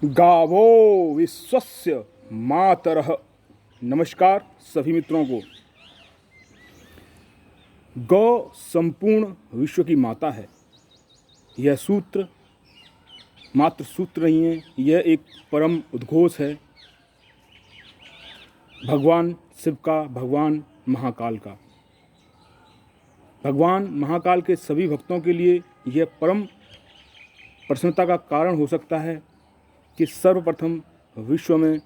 गावो विश्वस्य मातरः। नमस्कार सभी मित्रों को। गौ संपूर्ण विश्व की माता है। यह सूत्र मात्र सूत्र नहीं है, यह एक परम उद्घोष है भगवान शिव का, भगवान महाकाल का। भगवान महाकाल के सभी भक्तों के लिए यह परम प्रसन्नता का कारण हो सकता है कि सर्वप्रथम विश्व में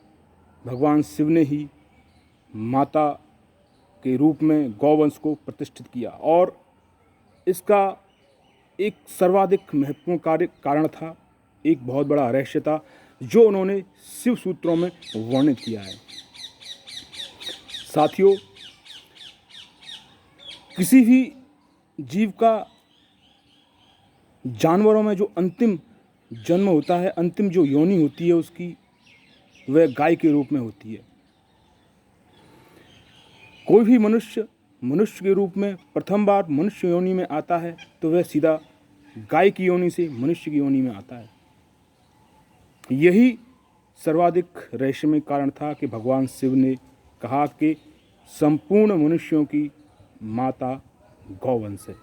भगवान शिव ने ही माता के रूप में गौवंश को प्रतिष्ठित किया, और इसका एक सर्वाधिक महत्वपूर्ण कारण था, एक बहुत बड़ा रहस्य था जो उन्होंने शिव सूत्रों में वर्णित किया है। साथियों, किसी भी जीव का जानवरों में जो अंतिम जन्म होता है, अंतिम जो योनि होती है उसकी, वह गाय के रूप में होती है। कोई भी मनुष्य के रूप में प्रथम बार मनुष्य योनि में आता है तो वह सीधा गाय की योनि से मनुष्य की योनि में आता है। यही सर्वाधिक रहस्यमय कारण था कि भगवान शिव ने कहा कि संपूर्ण मनुष्यों की माता गौवंश है,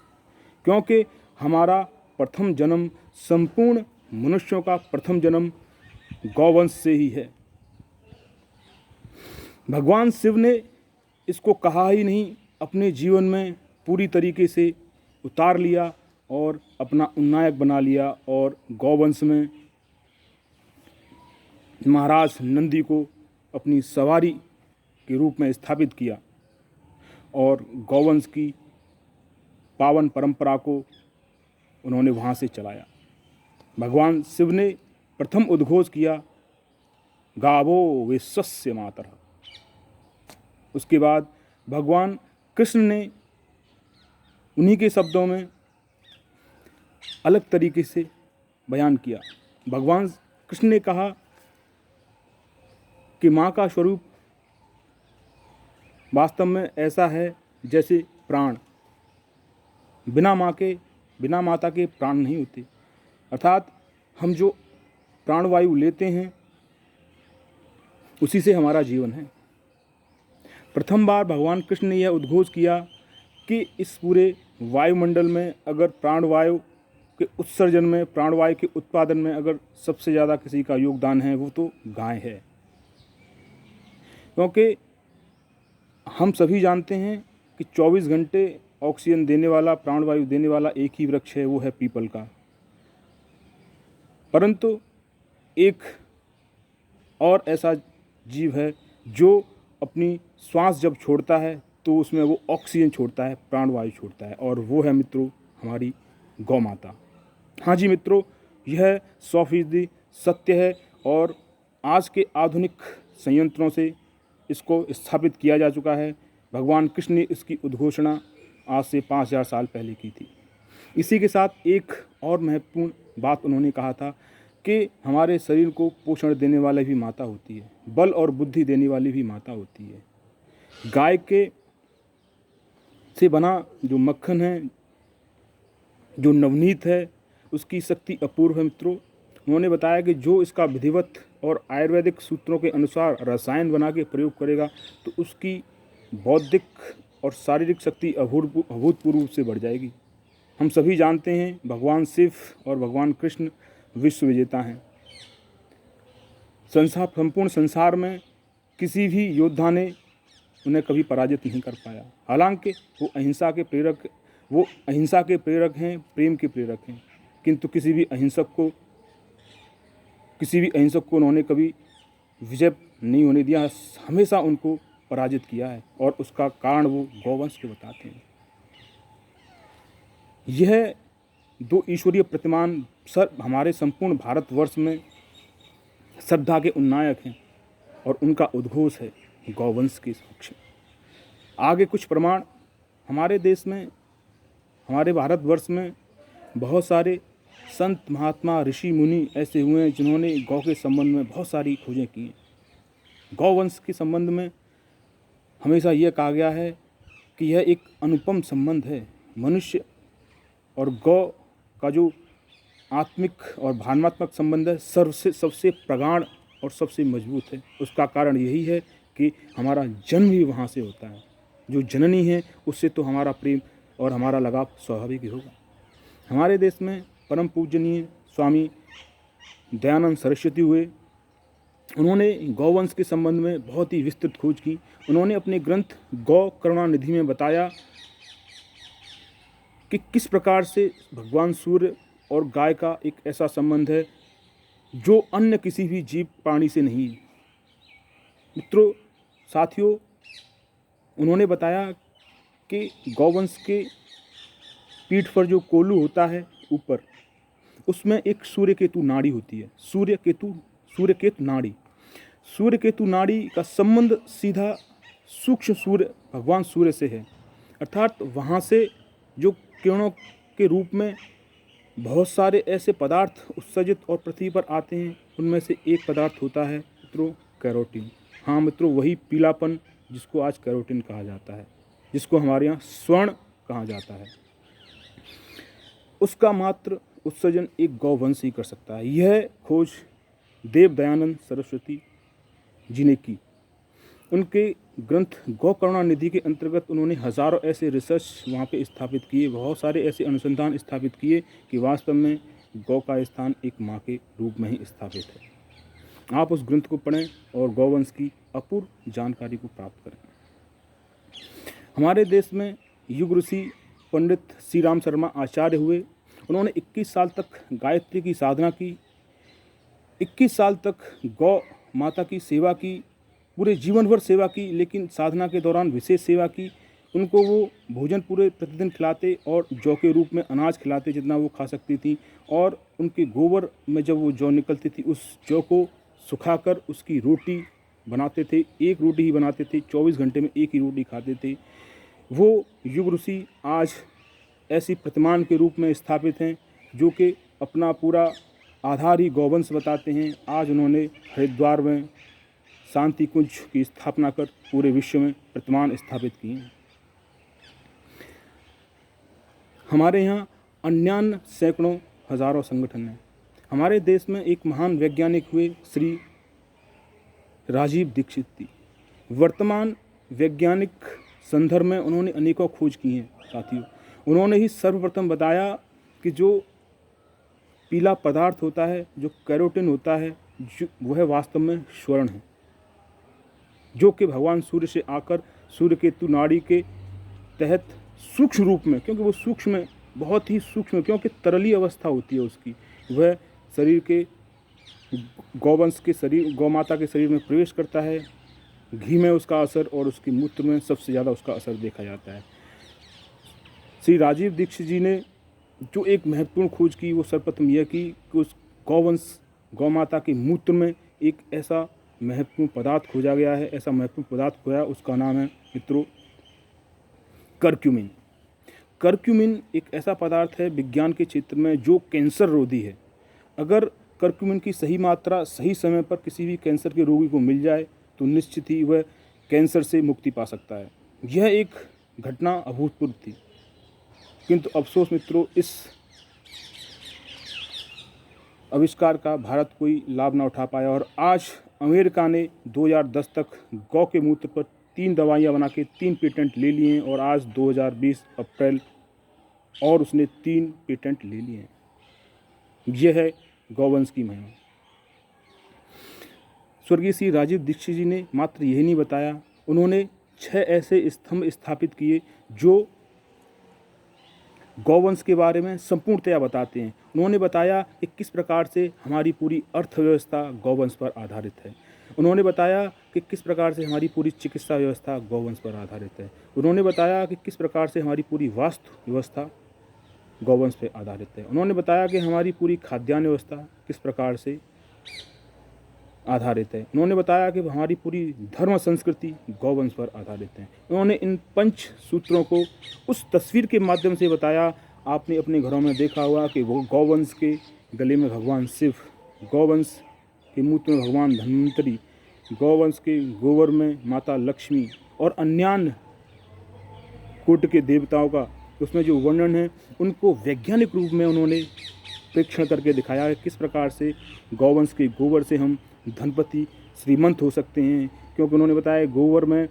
क्योंकि हमारा प्रथम जन्म, संपूर्ण मनुष्यों का प्रथम जन्म गौवंश से ही है। भगवान शिव ने इसको कहा ही नहीं, अपने जीवन में पूरी तरीके से उतार लिया और अपना उन्नायक बना लिया, और गौवंश में महाराज नंदी को अपनी सवारी के रूप में स्थापित किया और गौवंश की पावन परंपरा को उन्होंने वहाँ से चलाया। भगवान शिव ने प्रथम उद्घोष किया, गावो विश्वस्य मातरः। उसके बाद भगवान कृष्ण ने उन्हीं के शब्दों में अलग तरीके से बयान किया। भगवान कृष्ण ने कहा कि माँ का स्वरूप वास्तव में ऐसा है जैसे प्राण, बिना माता के प्राण नहीं होते। अर्थात हम जो प्राणवायु लेते हैं उसी से हमारा जीवन है। प्रथम बार भगवान कृष्ण ने यह उद्घोष किया कि इस पूरे वायुमंडल में अगर प्राणवायु के उत्सर्जन में, प्राणवायु के उत्पादन में अगर सबसे ज़्यादा किसी का योगदान है वो तो गाय है। क्योंकि हम सभी जानते हैं कि 24 घंटे ऑक्सीजन देने वाला, प्राणवायु देने वाला एक ही वृक्ष है, वो है पीपल का। परंतु एक और ऐसा जीव है जो अपनी श्वास जब छोड़ता है तो उसमें वो ऑक्सीजन छोड़ता है, प्राणवायु छोड़ता है, और वो है मित्रों हमारी गौ माता। हाँ जी मित्रों, यह 100% सत्य है, और आज के आधुनिक संयंत्रों से इसको स्थापित किया जा चुका है। भगवान कृष्ण ने इसकी उद्घोषणा आज से 5000 साल पहले की थी। इसी के साथ एक और महत्वपूर्ण बात उन्होंने कहा था कि हमारे शरीर को पोषण देने वाली भी माता होती है, बल और बुद्धि देने वाली भी माता होती है। गाय के से बना जो मक्खन है, जो नवनीत है, उसकी शक्ति अपूर्व है मित्रों। उन्होंने बताया कि जो इसका विधिवत और आयुर्वेदिक सूत्रों के अनुसार रसायन बना के प्रयोग करेगा तो उसकी बौद्धिक और शारीरिक शक्ति अभूतपूर्व रूप से बढ़ जाएगी। हम सभी जानते हैं भगवान शिव और भगवान कृष्ण विश्व विजेता हैं। संपूर्ण संसार में किसी भी योद्धा ने उन्हें कभी पराजित नहीं कर पाया। हालांकि वो अहिंसा के प्रेरक हैं, प्रेम के प्रेरक हैं, किंतु किसी भी अहिंसक को उन्होंने कभी विजय नहीं होने दिया, हमेशा उनको पराजित किया है, और उसका कारण वो गौवंश के बताते हैं। यह दो ईश्वरीय प्रतिमान हमारे संपूर्ण भारतवर्ष में श्रद्धा के उन्नायक हैं, और उनका उद्घोष है गौवंश के समक्ष। आगे कुछ प्रमाण हमारे देश में, हमारे भारतवर्ष में बहुत सारे संत, महात्मा, ऋषि, मुनि ऐसे हुए हैं जिन्होंने गौ के संबंध में बहुत सारी खोजें की हैं। गौवंश के संबंध में हमेशा यह कहा गया है कि यह एक अनुपम संबंध है। मनुष्य और गौ का जो आत्मिक और भावनात्मक संबंध है सबसे प्रगाढ़ और सबसे मजबूत है। उसका कारण यही है कि हमारा जन्म ही वहाँ से होता है। जो जननी है उससे तो हमारा प्रेम और हमारा लगाव स्वाभाविक ही होगा। हमारे देश में परम पूजनीय स्वामी दयानंद सरस्वती हुए। उन्होंने गौवंश के संबंध में बहुत ही विस्तृत खोज की। उन्होंने अपने ग्रंथ गौ करुणानिधि में बताया कि किस प्रकार से भगवान सूर्य और गाय का एक ऐसा संबंध है जो अन्य किसी भी जीव प्राणी से नहीं है। मित्रों, साथियों, उन्होंने बताया कि गौवंश के पीठ पर जो कोलू होता है ऊपर, उसमें एक सूर्यकेतु नाड़ी होती है। सूर्यकेतु नाड़ी, सूर्यकेतु नाड़ी का संबंध सीधा सूक्ष्म सूर्य भगवान सूर्य से है। अर्थात वहाँ से जो किरणों के रूप में बहुत सारे ऐसे पदार्थ उत्सर्जित और पृथ्वी पर आते हैं, उनमें से एक पदार्थ होता है मित्रों कैरोटीन। हाँ मित्रों, वही पीलापन जिसको आज कैरोटीन कहा जाता है, जिसको हमारे यहाँ स्वर्ण कहा जाता है, उसका मात्र उत्सर्जन एक गौवंश ही कर सकता है। यह खोज देव दयानंद सरस्वती जी ने की। उनके ग्रंथ गौ करुणानिधि के अंतर्गत उन्होंने हजारों ऐसे रिसर्च वहाँ पे स्थापित किए, बहुत सारे ऐसे अनुसंधान स्थापित किए कि वास्तव में गौ का स्थान एक माँ के रूप में ही स्थापित है। आप उस ग्रंथ को पढ़ें और गौवंश की अपूर्व जानकारी को प्राप्त करें। हमारे देश में युग ऋषि पंडित श्री राम शर्मा आचार्य हुए। उन्होंने 21 साल तक गायत्री की साधना की, 21 साल तक गौ माता की सेवा की, पूरे जीवन भर सेवा की, लेकिन साधना के दौरान विशेष सेवा की। उनको वो भोजन पूरे प्रतिदिन खिलाते और जौ के रूप में अनाज खिलाते जितना वो खा सकती थी, और उनके गोबर में जब वो जौ निकलती थी उस जौ को सुखाकर उसकी रोटी बनाते थे। एक रोटी ही बनाते थे, 24 घंटे में एक ही रोटी खाते थे। वो युग ऋषि आज ऐसी प्रतिमान के रूप में स्थापित हैं जो कि अपना पूरा आधार ही गौवंश बताते हैं। आज उन्होंने हरिद्वार में शांति कुंज की स्थापना कर पूरे विश्व में प्रतिमान स्थापित किए हैं। हमारे यहाँ अन्यान्य सैकड़ों हजारों संगठन हैं। हमारे देश में एक महान वैज्ञानिक हुए श्री राजीव दीक्षित जी। वर्तमान वैज्ञानिक संदर्भ में उन्होंने अनेकों खोज की हैं। साथियों, उन्होंने ही सर्वप्रथम बताया कि जो पीला पदार्थ होता है, जो कैरोटीन होता है, वह वास्तव में स्वर्ण है, जो कि भगवान सूर्य से आकर सूर्यकेतु नाड़ी के तहत सूक्ष्म रूप में, क्योंकि वो सूक्ष्म है, बहुत ही सूक्ष्म, क्योंकि तरली अवस्था होती है उसकी, वह शरीर के गौवंश के शरीर, गौ माता के शरीर में प्रवेश करता है। घी में उसका असर और उसके मूत्र में सबसे ज़्यादा उसका असर देखा जाता है। श्री राजीव दीक्षित जी ने जो एक महत्वपूर्ण खोज की, वो सर्वप्रथम यह की कि उस गौवंश गौ माता के मूत्र में एक ऐसा महत्वपूर्ण पदार्थ खोजा गया है, ऐसा महत्वपूर्ण पदार्थ खोया, उसका नाम है मित्रों करक्यूमिन। करक्यूमिन एक ऐसा पदार्थ है विज्ञान के क्षेत्र में जो कैंसर रोधी है। अगर करक्यूमिन की सही मात्रा सही समय पर किसी भी कैंसर के रोगी को मिल जाए तो निश्चित ही वह कैंसर से मुक्ति पा सकता है। यह एक घटना अभूतपूर्व थी, किंतु अफसोस मित्रों, इस आविष्कार का भारत कोई लाभ ना उठा पाया, और आज अमेरिका ने 2010 तक गौ के मूत्र पर 3 दवाइयाँ बना के 3 पेटेंट ले लिए हैं, और आज 2020 अप्रैल और उसने 3 पेटेंट ले लिए हैं। यह है गौवंश की महिमा। स्वर्गीय श्री राजीव दीक्षित जी ने मात्र यही नहीं बताया, उन्होंने 6 ऐसे स्तंभ स्थापित किए जो गौवंश के बारे में संपूर्णतया बताते हैं। उन्होंने बताया कि किस प्रकार से हमारी पूरी अर्थव्यवस्था गौवंश पर आधारित है। उन्होंने बताया कि किस प्रकार से हमारी पूरी चिकित्सा व्यवस्था गौवंश पर आधारित है। उन्होंने बताया कि किस प्रकार से हमारी पूरी वास्तु व्यवस्था गौवंश पर आधारित है। उन्होंने बताया कि हमारी पूरी खाद्यान्न व्यवस्था किस प्रकार से आधारित है। उन्होंने बताया कि हमारी पूरी धर्म संस्कृति गौवंश पर आधारित है। उन्होंने इन 5 सूत्रों को उस तस्वीर के माध्यम से बताया। आपने अपने घरों में देखा होगा कि वो गौवंश के गले में भगवान शिव, गौवंश के मूत्र में भगवान धन्वंतरी, गौवंश के गोबर में माता लक्ष्मी और अन्यान्य कोटि के देवताओं का उसमें जो वर्णन है, उनको वैज्ञानिक रूप में उन्होंने प्रेक्षण करके दिखाया है किस प्रकार से गौवंश के गोबर से हम धनपति श्रीमंत हो सकते हैं। क्योंकि उन्होंने बताया गोबर में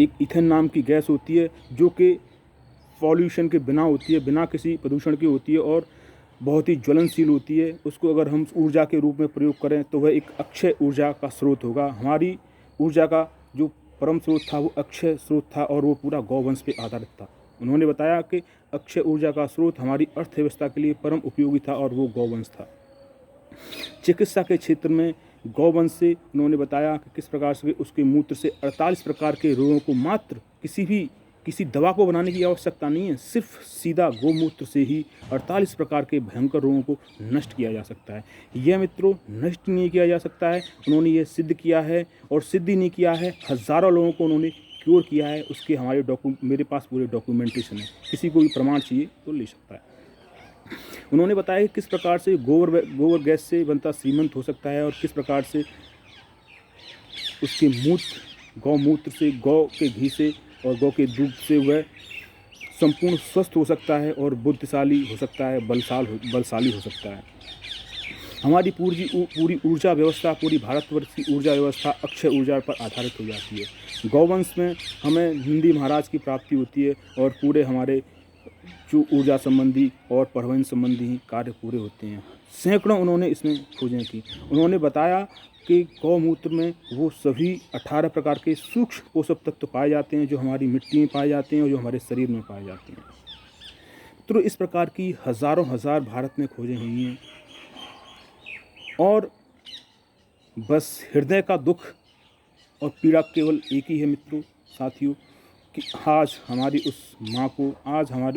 एक ईथेन नाम की गैस होती है जो कि पॉल्यूशन के बिना होती है, बिना किसी प्रदूषण की होती है और बहुत ही ज्वलनशील होती है। उसको अगर हम ऊर्जा के रूप में प्रयोग करें तो वह एक अक्षय ऊर्जा का स्रोत होगा। हमारी ऊर्जा का जो परम स्रोत था वो अक्षय स्रोत था और वो पूरा गौवंश पे आधारित था। उन्होंने बताया कि अक्षय ऊर्जा का स्रोत हमारी अर्थव्यवस्था के लिए परम उपयोगी था और वो गौवंश था। चिकित्सा के क्षेत्र में गौवंश से उन्होंने बताया कि किस प्रकार से उसके मूत्र से 48 प्रकार के रोगों को मात्र किसी दवा को बनाने की आवश्यकता नहीं है, सिर्फ सीधा गौमूत्र से ही 48 प्रकार के भयंकर रोगों को नष्ट किया जा सकता है। यह मित्रों नष्ट नहीं किया जा सकता है, उन्होंने ये सिद्ध किया है और सिद्ध ही नहीं किया है, हज़ारों लोगों को उन्होंने क्योर किया है। उसके हमारे मेरे पास पूरे डॉक्यूमेंटेशन है, किसी को भी प्रमाण चाहिए तो ले सकता है। उन्होंने बताया कि किस प्रकार से गोबर गैस से बनता श्रीमंत हो सकता है और किस प्रकार से उसके गौमूत्र से, गौ के घी से और गौ के दूध से वह संपूर्ण स्वस्थ हो सकता है और बुद्धिशाली हो सकता है, बलशाली हो सकता है। हमारी पूरी ऊर्जा व्यवस्था, पूरी भारतवर्ष की ऊर्जा व्यवस्था अक्षय ऊर्जा पर आधारित हो जाती है। गौवंश में हमें नंदी महाराज की प्राप्ति होती है और पूरे हमारे जो ऊर्जा संबंधी और परिवहन संबंधी कार्य पूरे होते हैं। सैकड़ों उन्होंने इसमें खोजें की। उन्होंने बताया कि गौमूत्र में वो सभी 18 प्रकार के सूक्ष्म पोषक तत्व पाए जाते हैं जो हमारी मिट्टी में पाए जाते हैं और जो हमारे शरीर में पाए जाते हैं। तो इस प्रकार की हज़ारों भारत में खोजें हुई हैं और बस हृदय का दुख और पीड़ा केवल एक ही है मित्रों, साथियों, कि आज हमारी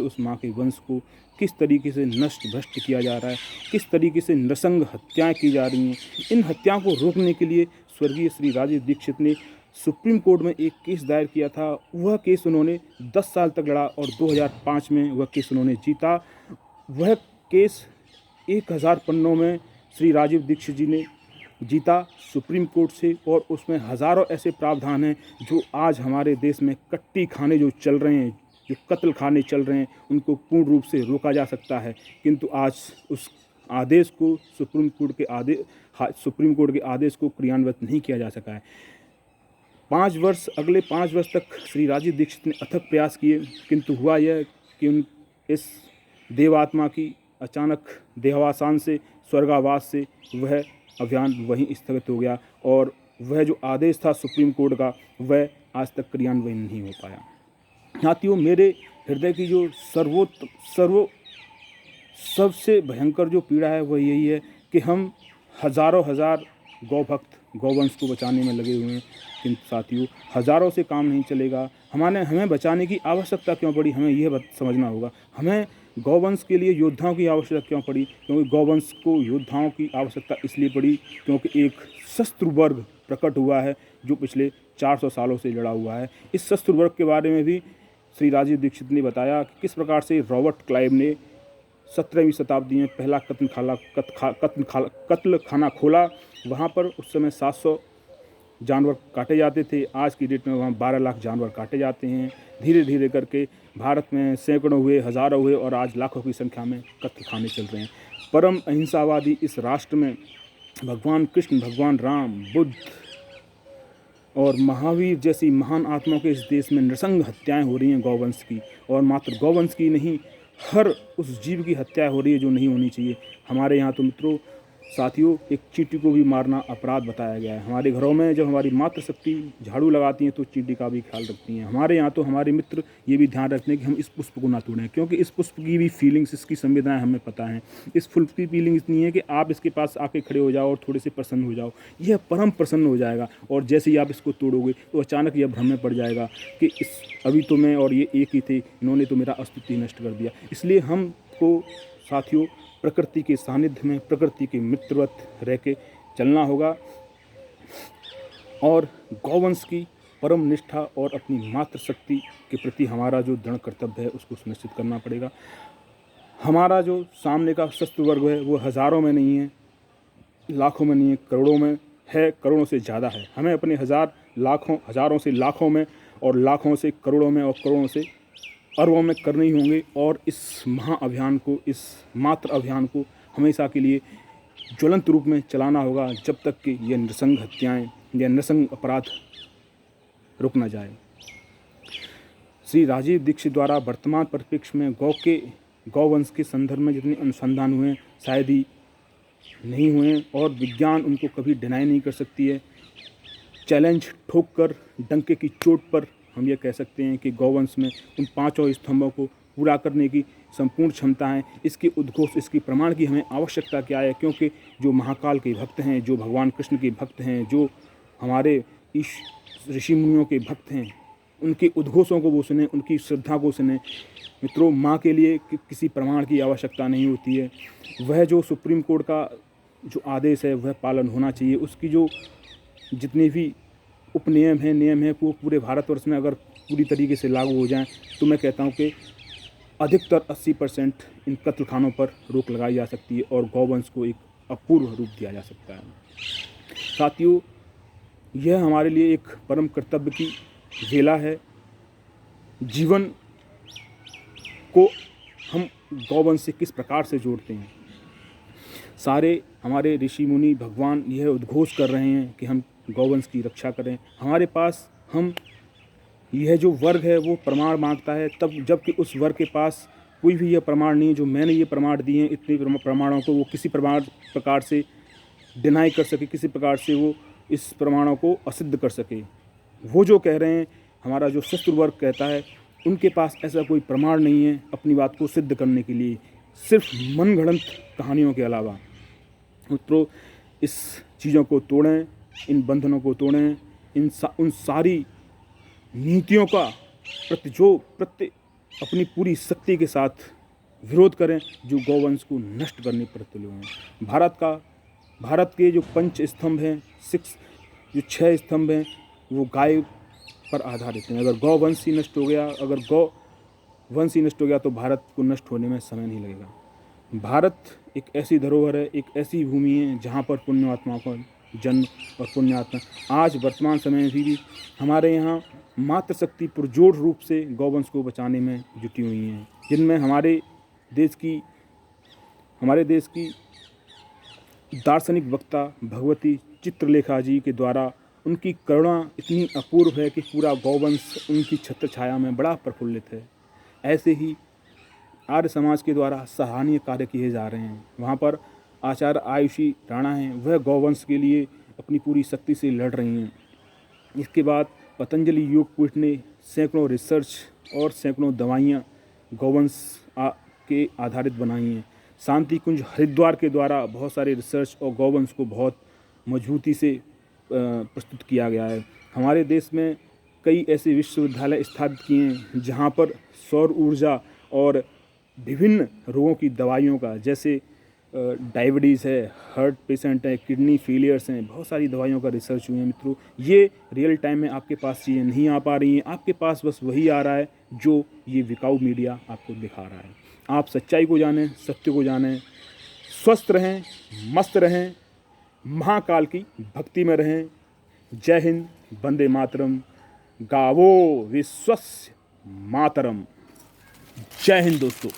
उस माँ के वंश को किस तरीके से नष्ट भ्रष्ट किया जा रहा है, किस तरीके से नृशंस हत्याएं की जा रही हैं। इन हत्याओं को रोकने के लिए स्वर्गीय श्री राजीव दीक्षित ने सुप्रीम कोर्ट में एक केस दायर किया था। वह केस उन्होंने 10 साल तक लड़ा और 2005 में वह केस उन्होंने जीता। वह केस 1000 पन्नों में श्री राजीव दीक्षित जी ने जीता सुप्रीम कोर्ट से और उसमें हज़ारों ऐसे प्रावधान हैं जो आज हमारे देश में कट्टी खाने जो चल रहे हैं, जो कत्ल खाने चल रहे हैं, उनको पूर्ण रूप से रोका जा सकता है। किंतु आज उस आदेश को सुप्रीम कोर्ट के आदेश को क्रियान्वित नहीं किया जा सका है। अगले 5 वर्ष तक श्री राजीव दीक्षित ने अथक प्रयास किए, किंतु हुआ यह कि इस देवात्मा की अचानक देहावसान से, स्वर्गावास से वह अभियान वहीं स्थगित हो गया और वह जो आदेश था सुप्रीम कोर्ट का वह आज तक क्रियान्वयन नहीं हो पाया। साथियों, मेरे हृदय की जो सबसे भयंकर जो पीड़ा है वह यही है कि हम हज़ारों गौभक्त गौवंश को बचाने में लगे हुए हैं, किंतु साथियों हज़ारों से काम नहीं चलेगा। हमें बचाने की आवश्यकता क्यों पड़ी, हमें यह समझना होगा। हमें गौवंश के लिए योद्धाओं की आवश्यकता क्यों पड़ी, क्योंकि गौवंश को योद्धाओं की आवश्यकता इसलिए पड़ी क्योंकि एक शस्त्र वर्ग प्रकट हुआ है जो पिछले 400 सालों से लड़ा हुआ है। इस शस्त्र वर्ग के बारे में भी श्री राजीव दीक्षित ने बताया कि किस प्रकार से रॉबर्ट क्लाइव ने 17वीं शताब्दी में पहला कत्ल खाना खोला। वहाँ पर उस समय 700 जानवर काटे जाते थे, आज की डेट में वहाँ 12 लाख जानवर काटे जाते हैं। धीरे धीरे करके भारत में सैकड़ों हुए, हज़ारों हुए और आज लाखों की संख्या में कत्ल खाने चल रहे हैं। परम अहिंसावादी इस राष्ट्र में भगवान कृष्ण, भगवान राम, बुद्ध और महावीर जैसी महान आत्माओं के इस देश में नृशंस हत्याएं हो रही हैं गौवंश की, और मात्र गौवंश की नहीं, हर उस जीव की हत्या हो रही है जो नहीं होनी चाहिए। हमारे यहाँ तो मित्रों, साथियों, एक चींटी को भी मारना अपराध बताया गया है। हमारे घरों में जब हमारी मातृशक्ति झाड़ू लगाती हैं तो चींटी का भी ख्याल रखती हैं। हमारे यहाँ तो हमारे मित्र ये भी ध्यान रखते हैं कि हम इस पुष्प को ना तोड़ें, क्योंकि इस पुष्प की भी फीलिंग्स, इसकी संवेदनाएं हमें पता हैं। इस फूल की फीलिंग इतनी है कि आप इसके पास आके खड़े हो जाओ और थोड़े से प्रसन्न हो जाओ, यह परम प्रसन्न हो जाएगा। और जैसे ही आप इसको तोड़ोगे तो अचानक यह भ्रम में पड़ जाएगा कि अभी तो मैं और ये एक ही थे, इन्होंने तो मेरा अस्तित्व ही नष्ट कर दिया। इसलिए हमको साथियों प्रकृति के सानिध्य में, प्रकृति के मित्रवत रह के चलना होगा और गौवंश की परम निष्ठा और अपनी मातृशक्ति के प्रति हमारा जो दृढ़ कर्तव्य है उसको सुनिश्चित करना पड़ेगा। हमारा जो सामने का शस्त्र वर्ग है वो हज़ारों में नहीं है, लाखों में नहीं है, करोड़ों में है, करोड़ों से ज़्यादा है। हमें अपने हज़ारों से लाखों में और लाखों से करोड़ों में और करोड़ों से अरबों में करने ही होंगे और इस महाअभियान को, इस मात्र अभियान को हमेशा के लिए ज्वलंत रूप में चलाना होगा जब तक कि ये नृशंस हत्याएं या नृशंस अपराध रुक न जाए। श्री राजीव दीक्षित द्वारा वर्तमान परिप्रेक्ष्य में गौवंश के संदर्भ में जितने अनुसंधान हुए शायद ही नहीं हुए और विज्ञान उनको कभी डिनाई नहीं कर सकती है। चैलेंज ठोक कर डंके की चोट पर हम ये कह सकते हैं कि गौवंश में उन 5 स्तंभों को पूरा करने की संपूर्ण क्षमता है। इसके उद्घोष, इसकी प्रमाण की हमें आवश्यकता क्या है, क्योंकि जो महाकाल के भक्त हैं, जो भगवान कृष्ण के भक्त हैं, जो हमारे ऋषि मुनियों के भक्त हैं, उनके उद्घोषों को वो सुने, उनकी श्रद्धा को सुने। मित्रों, माँ के लिए किसी प्रमाण की आवश्यकता नहीं होती है। वह जो सुप्रीम कोर्ट का जो आदेश है वह पालन होना चाहिए। उसकी जो जितने भी उपनियम हैं, नियम हैं, वो पूरे भारतवर्ष में अगर पूरी तरीके से लागू हो जाएं तो मैं कहता हूं कि अधिकतर 80% इन कत्लखानों पर रोक लगाई जा सकती है और गौवंश को एक अपूर्व रूप दिया जा सकता है। साथियों, यह हमारे लिए एक परम कर्तव्य की वेला है। जीवन को हम गौवंश से किस प्रकार से जोड़ते हैं। सारे हमारे ऋषि मुनि भगवान यह उद्घोष कर रहे हैं कि हम गौवंश की रक्षा करें। हमारे पास यह जो वर्ग है वो प्रमाण मांगता है, तब जबकि उस वर्ग के पास कोई भी यह प्रमाण नहीं है। जो मैंने ये प्रमाण दिए हैं, इतने प्रमाणों को वो किसी प्रकार से डिनाई कर सके, किसी प्रकार से वो इस प्रमाणों को असिद्ध कर सके। वो जो कह रहे हैं, हमारा जो शस्त्र वर्ग कहता है, उनके पास ऐसा कोई प्रमाण नहीं है अपनी बात को सिद्ध करने के लिए, सिर्फ मनगढ़ंत कहानियों के अलावा। मित्रों, इस चीज़ों को तोड़ें, इन बंधनों को तोड़ें, उन सारी नीतियों का प्रति अपनी पूरी शक्ति के साथ विरोध करें जो गौवंश को नष्ट करने पर तुले हुए हैं। भारत के जो 5 स्तंभ हैं, 6 स्तंभ हैं, वो गाय पर आधारित हैं। अगर गौवंश ही नष्ट हो गया तो भारत को नष्ट होने में समय नहीं लगेगा। भारत एक ऐसी धरोहर है, एक ऐसी भूमि है जहाँ पर पुण्यात्माओं का जन्म और पुण्यात्मा आज वर्तमान समय में भी हमारे यहाँ मातृशक्ति पुरजोर रूप से गौवंश को बचाने में जुटी हुई हैं, जिनमें हमारे देश की दार्शनिक वक्ता भगवती चित्रलेखा जी के द्वारा उनकी करुणा इतनी अपूर्व है कि पूरा गौवंश उनकी छत्र छाया में बड़ा प्रफुल्लित है। ऐसे ही आर्य समाज के द्वारा सराहनीय कार्य किए जा रहे हैं। वहाँ पर आचार्य आयुषी राणा हैं, वह गौवंश के लिए अपनी पूरी शक्ति से लड़ रही हैं। इसके बाद पतंजलि योगपीठ ने सैकड़ों रिसर्च और सैकड़ों दवाइयाँ गौवंश के आधारित बनाई हैं। शांति कुंज हरिद्वार के द्वारा बहुत सारे रिसर्च और गौवंश को बहुत मजबूती से प्रस्तुत किया गया है। हमारे देश में कई ऐसे विश्वविद्यालय स्थापित किए हैं जहाँ पर सौर ऊर्जा और विभिन्न रोगों की दवाइयों का, जैसे डायबिटीज़ है, हार्ट पेशेंट है, किडनी फेलियर्स हैं, बहुत सारी दवाइयों का रिसर्च हुए हैं। मित्रों, ये रियल टाइम में आपके पास चीज़ें नहीं आ पा रही हैं, आपके पास बस वही आ रहा है जो ये बिकाऊ मीडिया आपको दिखा रहा है। आप सच्चाई को जानें, सत्य को जानें, स्वस्थ रहें, मस्त रहें, महाकाल की भक्ति में रहें। जय हिंद, वंदे मातरम, गावो विश्वस्य मातरम। जय हिंद दोस्तों।